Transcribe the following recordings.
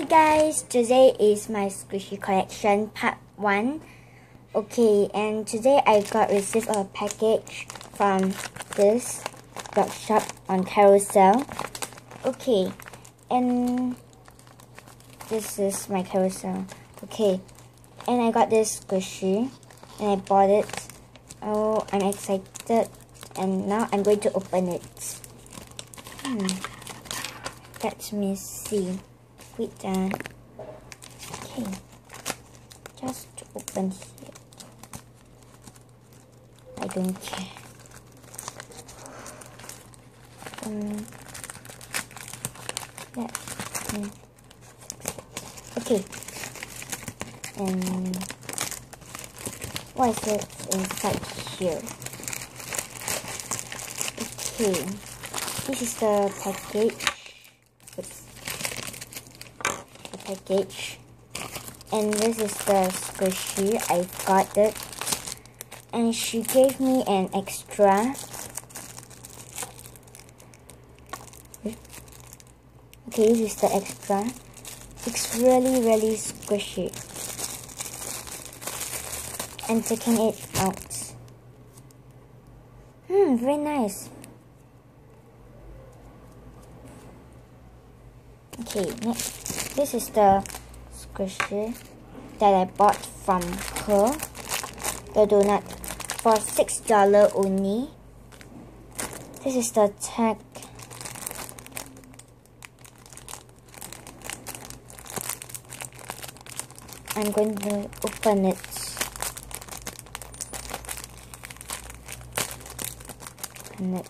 guys, today is my squishy collection part 1. Okay, and today I received a package from this dog shop on Carousel. Okay, and this is my Carousel. Okay, and I got this squishy and I bought it. Oh, I'm excited, and now I'm going to open it. Let me see. Wait, okay, just open here. I don't care. Okay, and what is it inside here? Okay, this is the package. And this is the squishy. I got it, and she gave me an extra. Okay, this is the extra. It's really squishy. I'm taking it out. Very nice. Okay, next, this is the squishy that I bought from her, the donut, for $6 only. This is the tag. I'm going to open it. Open it.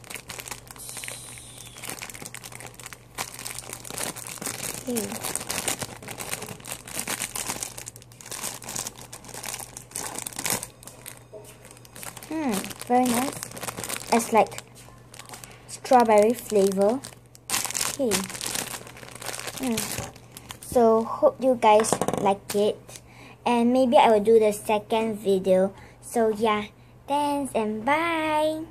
Okay. Very nice. It's like strawberry flavor. Okay. So hope you guys like it, and maybe I will do the second video. So yeah, thanks and bye.